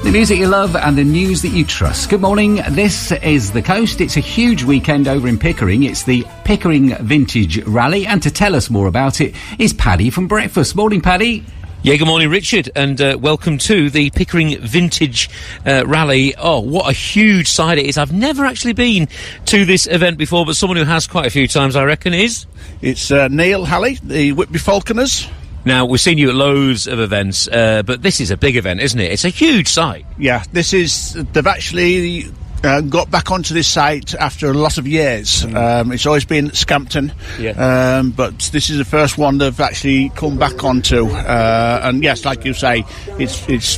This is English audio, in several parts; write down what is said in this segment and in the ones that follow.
The music you love and the news that you trust. Good morning, this is The Coast. It's a huge weekend over in Pickering. It's the Pickering Vintage Rally, and to tell us more about it is Paddy from Breakfast. Morning, Paddy. Yeah, good morning, Richard, and welcome to the Pickering Vintage Rally. Oh, what a huge site it is. I've never actually been to this event before, but someone who has quite a few times, I reckon, is... It's Neil Halley, the Whitby Falconers. Now, we've seen you at loads of events, but this is a big event, isn't it? It's a huge site. Yeah, they've actually got back onto this site after a lot of years. It's always been Scampton, but this is the first one they've actually come back onto. And yes, like you say, it's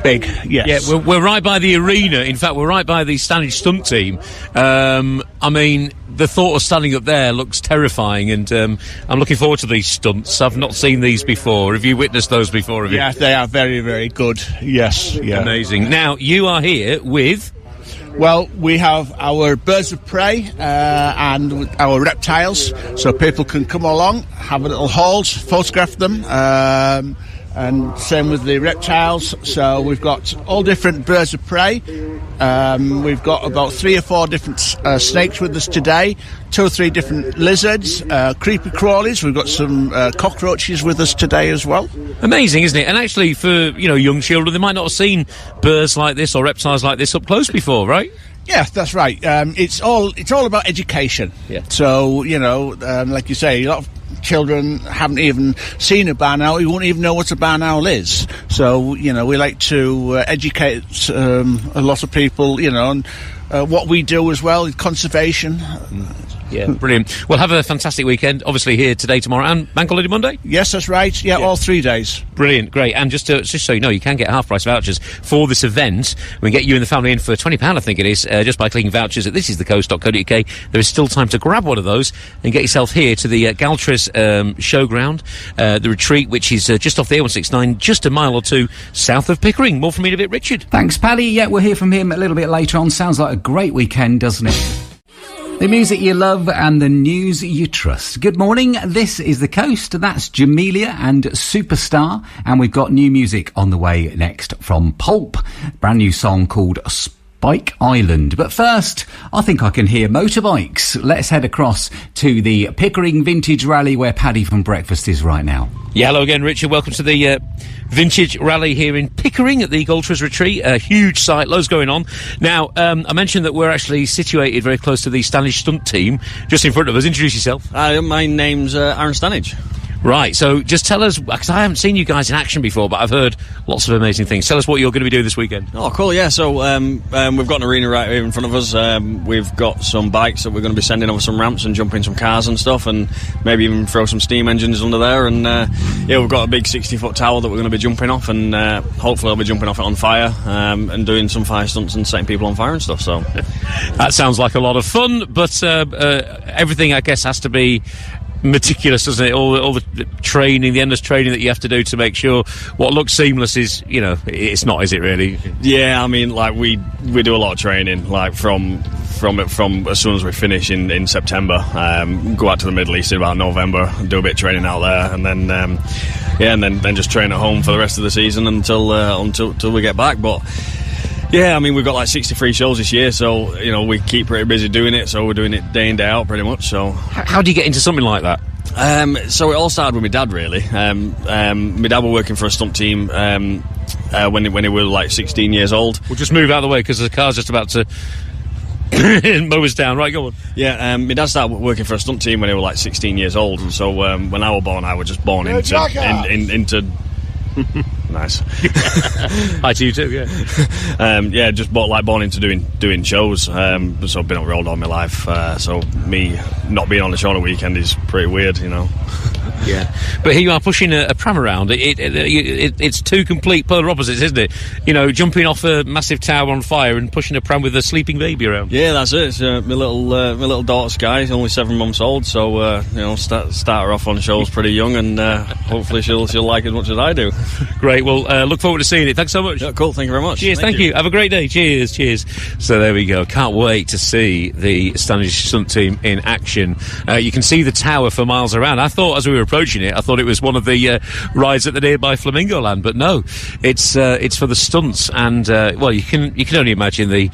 big. Yes. Yeah, we're right by the arena. In fact, we're right by the Standage stunt team. I mean, the thought of standing up there looks terrifying, and I'm looking forward to these stunts. I've not seen these before. Have you witnessed those before? Have you? Yeah, they are very, very good. Yes, yeah. Amazing. Now, you are here with... Well, we have our birds of prey and our reptiles, so people can come along, have a little haul, photograph them, and same with the reptiles. So we've got all different birds of prey. We've got about 3 or 4 different snakes with us today, 2 or 3 different lizards, creepy crawlies. We've got some cockroaches with us today as well. Amazing, isn't it? And actually, for young children, they might not have seen birds like this or reptiles like this up close before, right? Yeah, that's right. It's all about education. Yeah. So like you say, a lot of children haven't even seen a barn owl. You won't even know what a barn owl is. So we like to educate a lot of people. And what we do as well is conservation. Yeah, brilliant. Well, have a fantastic weekend. Obviously here today, tomorrow, and Bank Holiday Monday. Yes, that's right. Yeah, all 3 days. Brilliant, great. And just so you know, you can get half-price vouchers for this event. We can get you and the family in for £20, I think it is, just by clicking vouchers at thisisthecoast.co.uk. There is still time to grab one of those and get yourself here to the Goltres Showground, the retreat, which is just off the A169, just a mile or 2 south of Pickering. More from me in a bit, Richard. Thanks, Paddy. Yeah, we'll hear from him a little bit later on. Sounds like a great weekend, doesn't it? The music you love and the news you trust. Good morning, this is The Coast. That's Jamelia and Superstar. And we've got new music on the way next from Pulp. Brand new song called Spike Island. But first, I think I can hear motorbikes. Let's head across to the Pickering Vintage Rally where Paddy from Breakfast is right now. Yeah, hello again, Richard. Welcome to the Vintage Rally here in Pickering at the Goltres Retreat. A huge site, loads going on. Now, I mentioned that we're actually situated very close to the Standage stunt team, just in front of us. Introduce yourself. My name's Aaron Standage. Right, so just tell us, because I haven't seen you guys in action before, but I've heard lots of amazing things. Tell us what you're going to be doing this weekend. Oh, cool, yeah. So we've got an arena right here in front of us. We've got some bikes that we're going to be sending over some ramps and jumping some cars and stuff, and maybe even throw some steam engines under there. And we've got a big 60-foot tower that we're going to be jumping off, and hopefully I'll be jumping off it on fire and doing some fire stunts and setting people on fire and stuff. So that sounds like a lot of fun, but everything, I guess, has to be meticulous, doesn't it? All the training, the endless training that you have to do to make sure what looks seamless is, it's not, is it really? Yeah, I mean, like we do a lot of training, like from as soon as we finish in September, go out to the Middle East in about November, do a bit of training out there, and then then just train at home for the rest of the season until we get back. But yeah, I mean, we've got like 63 shows this year, so, we keep pretty busy doing it, so we're doing it day in, day out pretty much, so... How do you get into something like that? So it all started with my dad, really. My dad was working for a stunt team when he was like 16 years old. We'll just move out of the way, because the car's just about to mow us down. Right, go on. Yeah, my dad started working for a stunt team when he was like 16 years old, and so when I was born, I was just born into Nice. Hi to you too, yeah. Just born into doing shows. So I've been on road all my life. So me not being on the show on a weekend is pretty weird, Yeah, but here you are pushing a pram around. It's two complete polar opposites, isn't it? Jumping off a massive tower on fire and pushing a pram with a sleeping baby around. Yeah, that's it. It's, my little daughter Sky, only 7 months old, so start her off on shows pretty young, and hopefully she'll like it as much as I do. Great. Well, look forward to seeing it. Thanks so much. Yeah, cool. Thank you very much. Cheers. Thank you. Have a great day. Cheers. So there we go. Can't wait to see the Standage stunt team in action. You can see the tower for miles around. I thought as we were approaching it, I thought it was one of the rides at the nearby Flamingo Land, but no, it's for the stunts, and well, you can only imagine the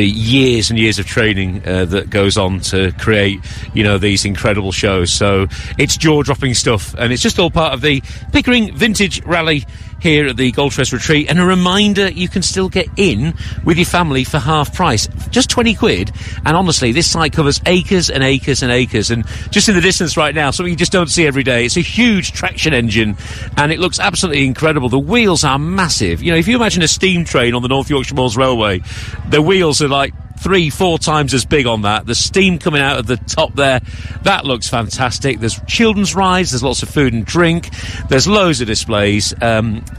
years and years of training that goes on to create, you know, these incredible shows. So it's jaw-dropping stuff, and it's just all part of the Pickering Vintage Rally here at the Goltres Retreat. And a reminder, you can still get in with your family for half price, just 20 quid. And honestly, this site covers acres and acres and acres, and just in the distance right now, something you just don't see every day. It's a huge traction engine, and it looks absolutely incredible. The wheels are massive. You know, if you imagine a steam train on the North Yorkshire Moors Railway, the wheels are like 3-4 times as big on that. The steam coming out of the top there, that looks fantastic. There's children's rides, there's lots of food and drink, there's loads of displays.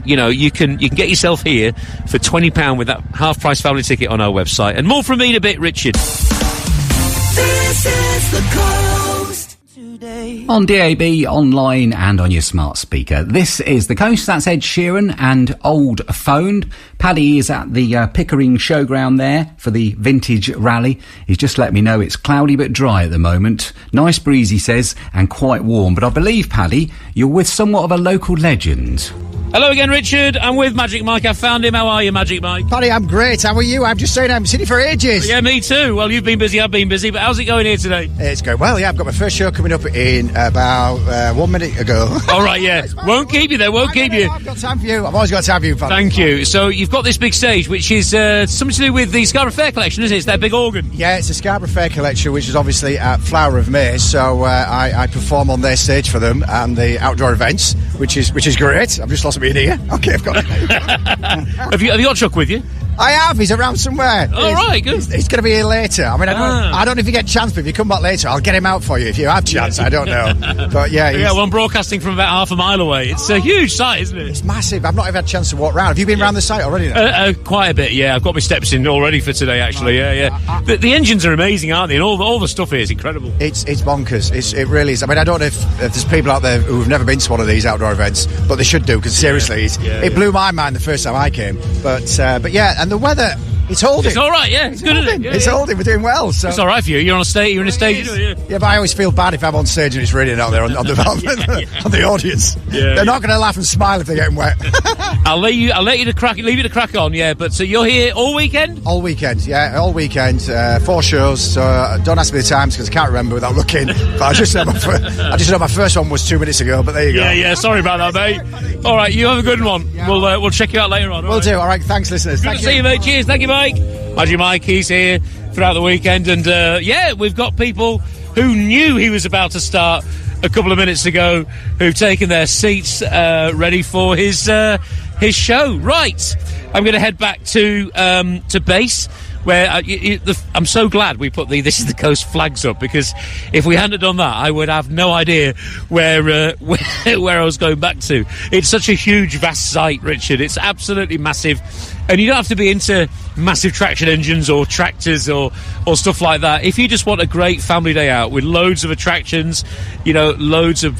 You know, you can get yourself here for £20 with that half-price family ticket on our website. And more from me in a bit, Richard. This is the Coast. On DAB, online and on your smart speaker. This is The Coast. That's Ed Sheeran and Old Phoned. Paddy is at the Pickering Showground there for the Vintage Rally. He's just let me know it's cloudy but dry at the moment. Nice breeze, he says, and quite warm. But I believe, Paddy, you're with somewhat of a local legend. Hello again, Richard. I'm with Magic Mike. I found him. How are you, Magic Mike? Paddy, I'm great. How are you? I'm just saying I haven't seen you for ages. Yeah, me too. Well, you've been busy, I've been busy, but how's it going here today? It's going well, yeah. I've got my first show coming up in about 1 minute ago. All right, yeah. Won't keep you there, won't keep you. I've got time for you. I've always got time for you, Paddy. Thank you. So you've got this big stage, which is something to do with the Scarborough Fair collection, isn't it? It's their big organ. Yeah, it's a Scarborough Fair collection, which is obviously at Flower of May. So I perform on their stage for them and the outdoor events, which is great. I've just lost me in here. Okay, I've got it. Have you got Chuck with you? I have. He's around somewhere. All right, good. He's going to be here later. I mean, I don't know if you get a chance, but if you come back later, I'll get him out for you. If you have chance, I don't know. But yeah. Yeah, well, I'm broadcasting from about half a mile away. It's a huge site, isn't it? It's massive. I've not even had a chance to walk around. Have you been around the site already? Quite a bit, yeah. I've got my steps in already for today, actually. Yeah. The engines are amazing, aren't they? And all the stuff here is incredible. It's bonkers. It really is. I mean, I don't know if there's people out there who've never been to one of these outdoor events, but they should do, because seriously, it blew my mind the first time I came. But yeah, and the weather. It's holding. It's all right, yeah. It's good, isn't it? Yeah, it's holding. We're doing well. So. It's all right for you. You're on a stage. You're in a stage. Yeah, but I always feel bad if I'm on stage and it's raining out there on the audience. Yeah, They're not going to laugh and smile if they're getting wet. I'll let you leave you to crack on. Yeah, but so you're here all weekend? All weekend. Yeah, all weekend. 4 shows. So don't ask me the times because I can't remember without looking. But I just know my first one was 2 minutes ago. But there you go. Yeah. Sorry about that, mate. All right, you have a good one. Yeah. We'll check you out later on. We'll do. All right. Thanks, listeners. Good to see you, mate. Cheers. Thank you, Mike. Magic Mike, he's here throughout the weekend, and we've got people who knew he was about to start a couple of minutes ago who've taken their seats ready for his show. Right, I'm going to head back to base, where I'm so glad we put the This Is the Coast flags up, because if we hadn't done that, I would have no idea where I was going back to. It's such a huge, vast site, Richard. It's absolutely massive. And you don't have to be into massive traction engines or tractors or stuff like that. If you just want a great family day out with loads of attractions, you know, loads of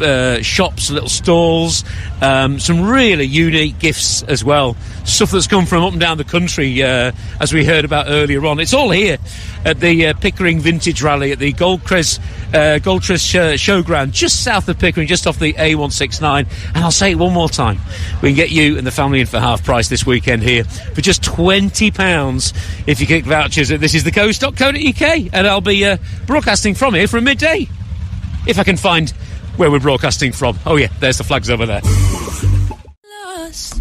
shops, little stalls, some really unique gifts as well. Stuff that's come from up and down the country, as we heard about earlier on. It's all here at the Pickering Vintage Rally at the Goltres Showground, just south of Pickering, just off the A169. And I'll say it one more time. We can get you and the family in for half price this weekend here for just £20 if you get vouchers at thisisthecoast.co.uk, and I'll be broadcasting from here from midday, if I can find where we're broadcasting from. Oh yeah, there's the flags over there.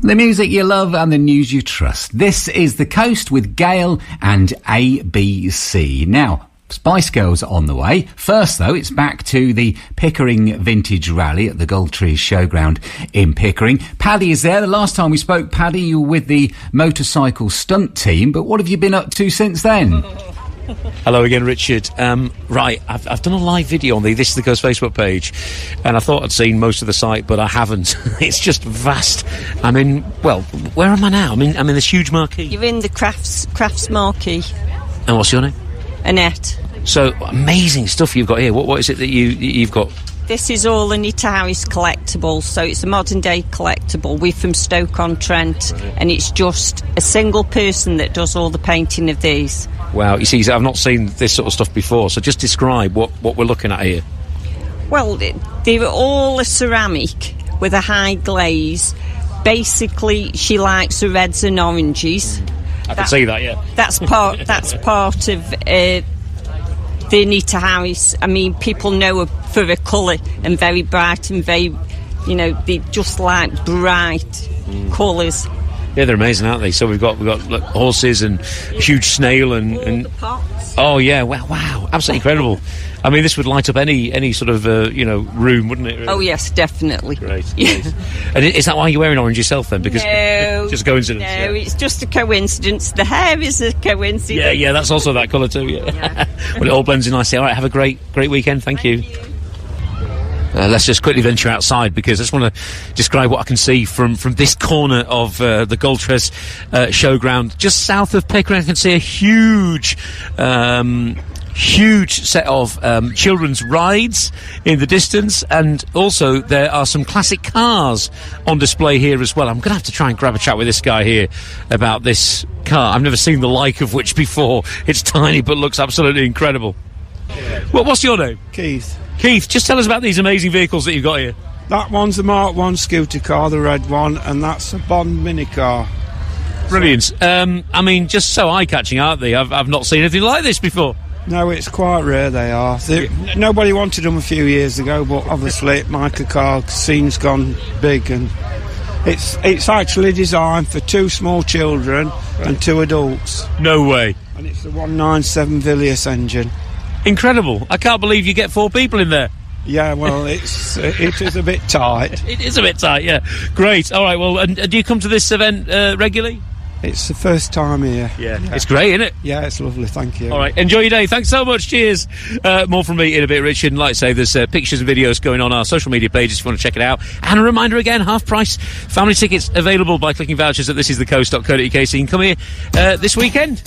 The music you love and the news you trust. This is The Coast with Gail and ABC. Now, Spice Girls are on the way. First, though, it's back to the Pickering Vintage Rally at the Goltres Showground in Pickering. Paddy is there. The last time we spoke, Paddy, you were with the motorcycle stunt team, but what have you been up to since then? Hello again, Richard. Right, I've done a live video on the This Is the Coast Facebook page, and I thought I'd seen most of the site, but I haven't. It's just vast. I mean, well, where am I now? I'm in this huge marquee. You're in the crafts marquee. And what's your name? Annette. So amazing stuff you've got here. What is it that you've got? This is all Anita Harris collectibles, so it's a modern day collectible. We're from Stoke-on-Trent, and it's just a single person that does all the painting of these. Wow, you see, I've not seen this sort of stuff before, so just describe what we're looking at here. Well, they were all a ceramic with a high glaze. Basically, she likes the reds and oranges. I can see that, yeah. That's part of the Anita Harris. I mean, people know her for her colour and very bright and very, they just like bright colours. Yeah, they're amazing, aren't they? So we've got like, horses and a huge snail and The pots. oh yeah, wow, absolutely incredible. I mean, this would light up any sort of room, wouldn't it? Really? Oh yes, definitely. Great. And is that why you're wearing orange yourself then? Because No, just a coincidence. No, it's just a coincidence. The hair is a coincidence. Yeah, that's also that colour too. Yeah. Well, it all blends in nicely. All right, have a great weekend. Thank you. Let's just quickly venture outside because I just want to describe what I can see from this corner of the Goltres Showground. Just south of Pickering, I can see a huge set of children's rides in the distance, and also there are some classic cars on display here as well. I'm going to have to try and grab a chat with this guy here about this car. I've never seen the like of which before. It's tiny but looks absolutely incredible. Well, what's your name? Keith. Keith, just tell us about these amazing vehicles that you've got here. That one's the Mark 1 scooter car, the red one, and that's a Bond mini car. Brilliant. I mean, just so eye-catching, aren't they? I've not seen anything like this before. No, it's quite rare they are. Nobody wanted them a few years ago, but obviously Mica car scene's gone big, and it's actually designed for 2 small children and 2 adults. No way. And it's the 197 Villiers engine. Incredible. I can't believe you get 4 people in there. Yeah, well, it is a bit tight. It is a bit tight, yeah. Great. All right, well, and do you come to this event regularly? It's the first time here. Yeah. It's great, isn't it? Yeah, it's lovely, thank you. All right, enjoy your day. Thanks so much. Cheers. More from me in a bit, Richard. And like I say, there's pictures and videos going on our social media pages if you want to check it out. And a reminder again, half-price family tickets available by clicking vouchers at thisisthecoast.co.uk, so you can come here this weekend.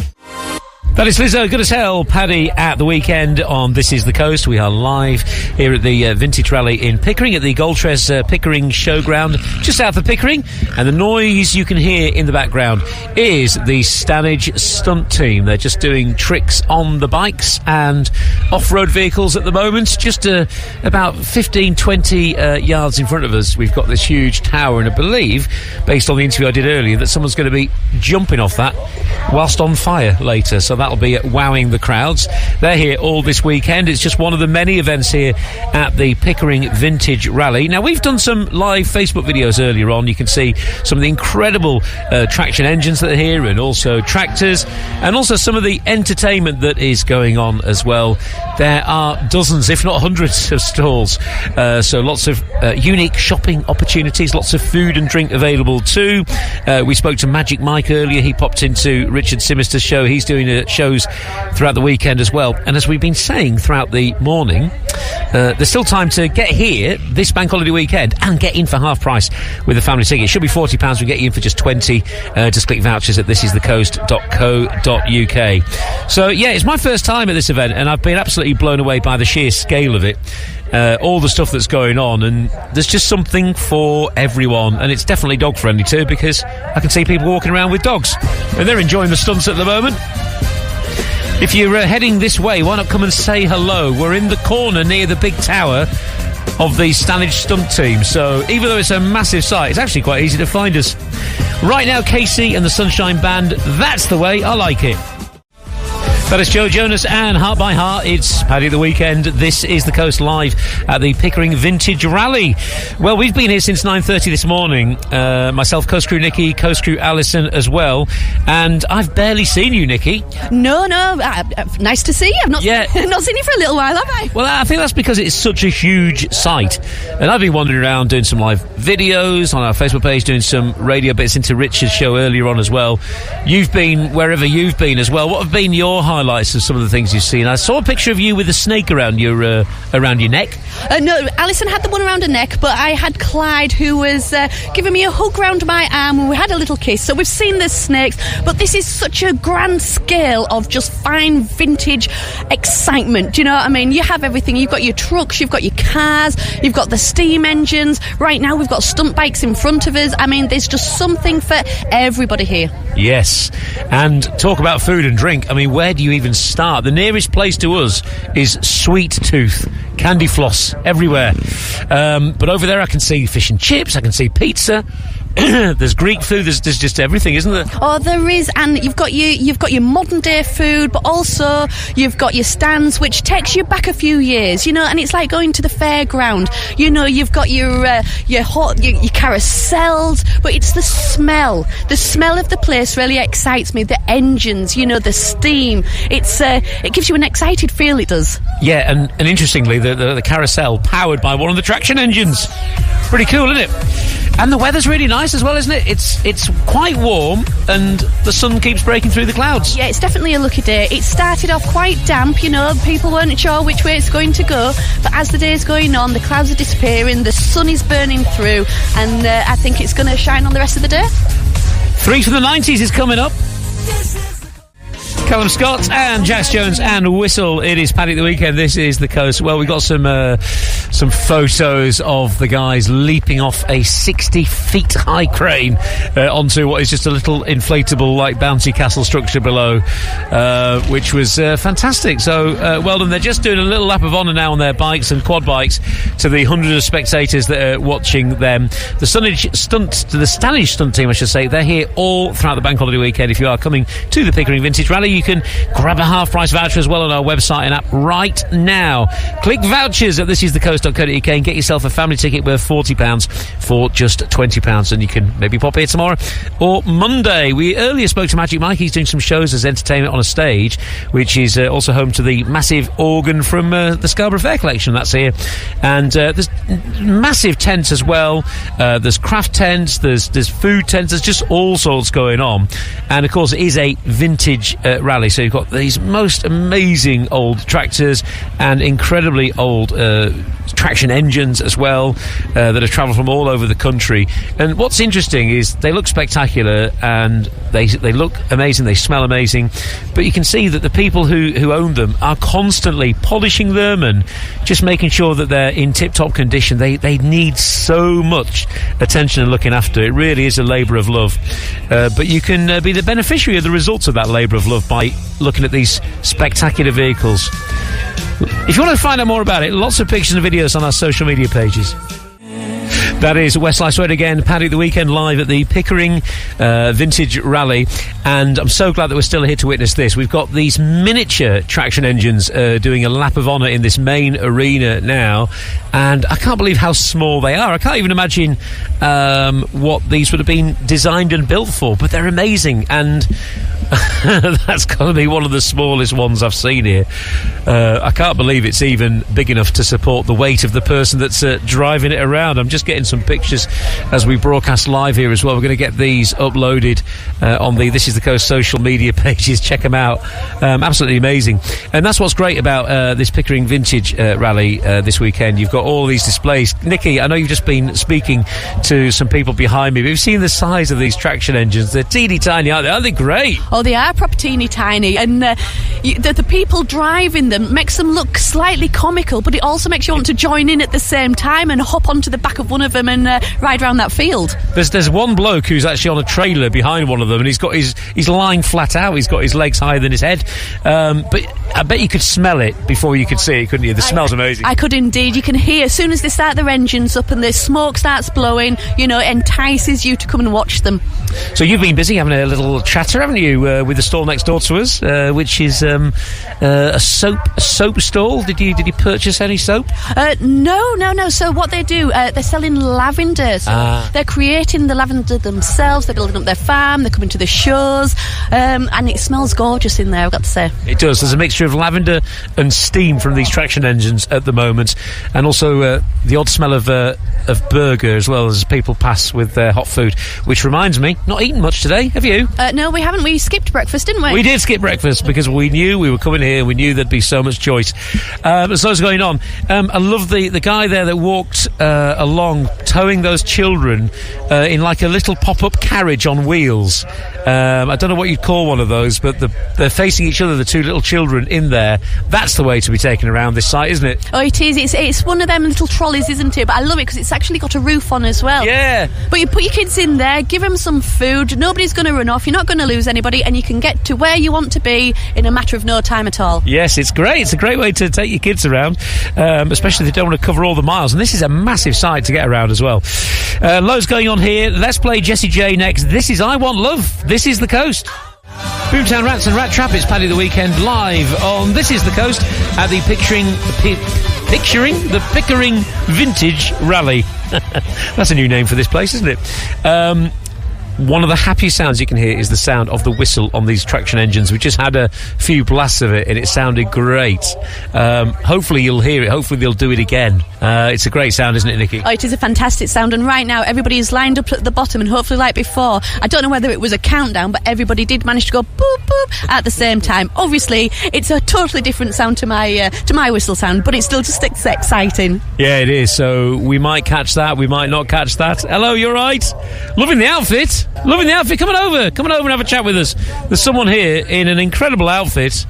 That is Lizzo, Good as Hell, Paddy at the weekend on This Is The Coast. We are live here at the Vintage Rally in Pickering at the Goltres Pickering Showground, just south of Pickering. And the noise you can hear in the background is the Stanage stunt team. They're just doing tricks on the bikes and off-road vehicles at the moment. Just about 15, 20 yards in front of us, we've got this huge tower, and I believe, based on the interview I did earlier, that someone's going to be jumping off that whilst on fire later. So that'll be wowing the crowds. They're here all this weekend. It's just one of the many events here at the Pickering Vintage Rally. Now, we've done some live Facebook videos earlier on. You can see some of the incredible traction engines that are here, and also tractors, and also some of the entertainment that is going on as well. There are dozens, if not hundreds, of stalls. So lots of unique shopping opportunities, lots of food and drink available too. We spoke to Magic Mike earlier. He popped into Richard Simister's show. He's doing shows throughout the weekend as well. And as we've been saying throughout the morning, there's still time to get here this bank holiday weekend and get in for half price with a family ticket. It should be £40. We get you in for just 20. Just click vouchers at thisisthecoast.co.uk. So yeah, it's my first time at this event, and I've been absolutely blown away by the sheer scale of it. All the stuff that's going on, and there's just something for everyone, and it's definitely dog friendly too, because I can see people walking around with dogs and they're enjoying the stunts at the moment. If you're heading this way, why not come and say hello? We're in the corner near the big tower of the Stanage stunt team, so even though it's a massive site, it's actually quite easy to find us. Right now, Casey and the Sunshine Band, That's the Way I Like It. That is Joe Jonas and Heart by Heart. It's Paddy the Weekend. This is the Coast live at the Pickering Vintage Rally. Well, we've been here since 9:30 this morning. Myself, Coast Crew Nicky, Coast Crew Alison as well. And I've barely seen you, Nicky. No. Nice to see you. I've not seen you for a little while, have I? Well, I think that's because it's such a huge site. And I've been wandering around doing some live videos on our Facebook page, doing some radio bits into Richard's show earlier on as well. You've been wherever you've been as well. What have been your highlights of some of the things you've seen? I saw a picture of you with a snake around your neck. No, Alison had the one around her neck, but I had Clyde, who was giving me a hug round my arm, and we had a little kiss. So we've seen the snakes, but this is such a grand scale of just fine vintage excitement. Do you know what I mean? You have everything. You've got your trucks, you've got your cars, you've got the steam engines. Right now we've got stunt bikes in front of us. I mean, there's just something for everybody here. Yes, and talk about food and drink. I mean, where do you even start? The nearest place to us is Sweet Tooth candy floss everywhere. But over there I can see fish and chips, I can see pizza. There's Greek food. There's just everything, isn't there? Oh, there is, and you've got your modern day food, but also you've got your stands, which takes you back a few years, and it's like going to the fairground. You've got your carousels, but it's the smell. The smell of the place really excites me. The engines, the steam. It gives you an excited feel. It does. Yeah, and interestingly, the carousel powered by one of the traction engines. Pretty cool, isn't it? And the weather's really nice as well, isn't it? It's quite warm, and the sun keeps breaking through the clouds. Yeah, it's definitely a lucky day. It started off quite damp, people weren't sure which way it's going to go, but as the day's going on, the clouds are disappearing, the sun is burning through, and I think it's going to shine on the rest of the day. 3 from the 90s is coming up. Callum Scott and Jax Jones and Whistle. It is Paddy at the Weekend. This is the Coast. Well, we got some photos of the guys leaping off a 60 feet high crane onto what is just a little inflatable, like bouncy castle structure below, which was fantastic. So well done. They're just doing a little lap of honour now on their bikes and quad bikes to the hundreds of spectators that are watching them. The Stannage stunt team, I should say, they're here all throughout the bank holiday weekend. If you are coming to the Pickering Vintage Rally, you can grab a half-price voucher as well on our website and app right now. Click vouchers at thisisthecoast.co.uk and get yourself a family ticket worth £40 for just £20, and you can maybe pop here tomorrow or Monday. We earlier spoke to Magic Mike. He's doing some shows as entertainment on a stage, which is also home to the massive organ from the Scarborough Fair collection. That's here. And there's massive tents as well. There's craft tents, there's food tents, there's just all sorts going on. And of course it is a vintage rally, so you've got these most amazing old tractors and incredibly old traction engines as well that have travelled from all over the country. And what's interesting is they look spectacular and they look amazing, they smell amazing, but you can see that the people who own them are constantly polishing them and just making sure that they're in tip-top condition. They need so much attention and looking after. It really is a labour of love, but you can be the beneficiary of the results of that labour of love by looking at these spectacular vehicles. If you want to find out more about it, lots of pictures and videos on our social media pages. That is Westlife Sweat again, Paddy at the Weekend, live at the Pickering Vintage Rally, and I'm so glad that we're still here to witness this. We've got these miniature traction engines doing a lap of honour in this main arena now, and I can't believe how small they are. I can't even imagine what these would have been designed and built for, but they're amazing, and that's got to be one of the smallest ones I've seen here. I can't believe it's even big enough to support the weight of the person that's driving it around. I'm just getting some pictures as we broadcast live here as well. We're going to get these uploaded on the This Is The Coast social media pages. Check them out. Absolutely amazing. And that's what's great about this Pickering Vintage Rally this weekend. You've got all these displays. Nicky, I know you've just been speaking to some people behind me, but you've seen the size of these traction engines. They're teeny tiny, aren't they? Aren't they great? Oh, they are proper teeny tiny, and the people driving them makes them look slightly comical, but it also makes you want to join in at the same time and hop onto the back of one of them and ride around that field. There's one bloke who's actually on a trailer behind one of them, and he's lying flat out. He's got his legs higher than his head, but I bet you could smell it before you could see it, couldn't you? The smell's amazing. I could indeed. You can hear as soon as they start their engines up and the smoke starts blowing, it entices you to come and watch them. So you've been busy having a little chatter, haven't you, with the stall next door to us, which is a soap stall. Did you purchase any soap? No. So what they do, they're selling lavender. So they're creating the lavender themselves. They're building up their farm. They're coming to the shows, and it smells gorgeous in there, I've got to say. It does. There's a mixture of lavender and steam from these traction engines at the moment, and also the odd smell of burger as well as people pass with their hot food. Which reminds me, not eaten much today. Have you? No, we haven't. We skipped breakfast, didn't we? We did skip breakfast because we knew we were coming here. We knew there'd be so much choice. So what's going on? I love the guy there that walked along towing those children in like a little pop-up carriage on wheels. I don't know what you'd call one of those, but they're facing each other, the two little children in there. That's the way to be taken around this site, isn't it? Oh, it is. It's one of them little trolleys, isn't it? But I love it because it's actually got a roof on as well. Yeah. But you put your kids in there, give them some food. Nobody's going to run off. You're not going to lose anybody, and you can get to where you want to be in a matter matter of no time at all. Yes, it's great. It's a great way to take your kids around, especially if they don't want to cover all the miles. And this is a massive site to get around as well. Loads going on here. Let's play Jessie J next. This is I Want Love. This is the Coast. Boomtown Rats and Rat Trap. It's Paddy the Weekend live on This is the Coast at the Pickering Vintage Rally. That's a new name for this place, isn't it? One of the happiest sounds you can hear is the sound of the whistle on these traction engines. We just had a few blasts of it and it sounded great. Hopefully you'll hear it. Hopefully they'll do it again. It's a great sound, isn't it, Nicky? Oh, it is a fantastic sound, and right now everybody is lined up at the bottom, and hopefully like before, I don't know whether it was a countdown, but everybody did manage to go boop boop at the same time. Obviously it's a totally different sound to my whistle sound, but it's still just exciting. Yeah, it is. So we might catch that, we might not catch that. Hello, you're right. Loving the outfit. Loving the outfit. Come on over and have a chat with us. There's someone here in an incredible outfit.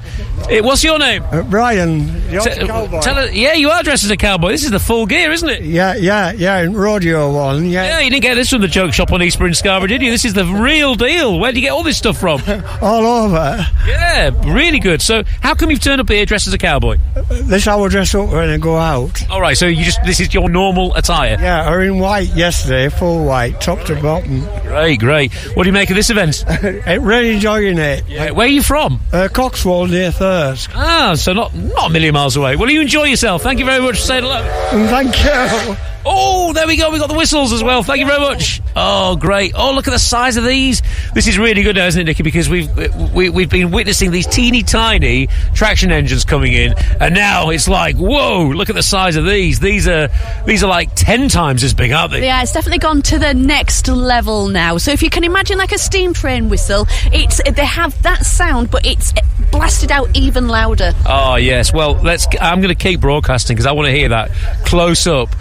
What's your name? Brian. Cowboy. Tell us, yeah, you are dressed as a cowboy. This is the full gear, isn't it? Yeah, rodeo one, Yeah, you didn't get this from the joke shop on Eastbourne in Scarborough, did you? This is the real deal. Where do you get all this stuff from? All over. Yeah, really good. So, how come you've turned up here dressed as a cowboy? This is how I dress up when I go out. All right, so this is your normal attire? Yeah, I was in white yesterday, full white, top to bottom. Great. What do you make of this event? Really enjoying it. Yeah. Where are you from? Coxwold near Thirsk. Ah, so not a million miles away. Well, you enjoy yourself. Thank you very much for saying hello. Thank you. Oh, there we go. We got the whistles as well. Thank you very much. Oh, great. Oh, look at the size of these. This is really good now, isn't it, Nicky? Because we've been witnessing these teeny tiny traction engines coming in, and now it's like, whoa! Look at the size of these. These are like 10 times as big, aren't they? Yeah, it's definitely gone to the next level now. So if you can imagine like a steam train whistle, they have that sound, but it's blasted out even louder. Oh yes. Well, I'm going to keep broadcasting because I want to hear that close up.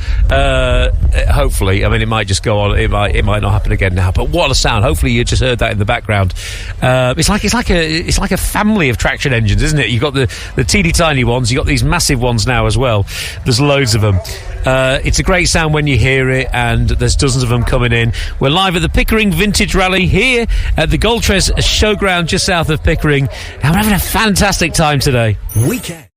Hopefully, I mean, it might just go on. It might not happen again now. But what a sound! Hopefully, you just heard that in the background. It's like a family of traction engines, isn't it? You've got the teeny tiny ones. You've got these massive ones now as well. There's loads of them. It's a great sound when you hear it, and there's dozens of them coming in. We're live at the Pickering Vintage Rally here at the Goltres Showground just south of Pickering, and we're having a fantastic time today. Weekend.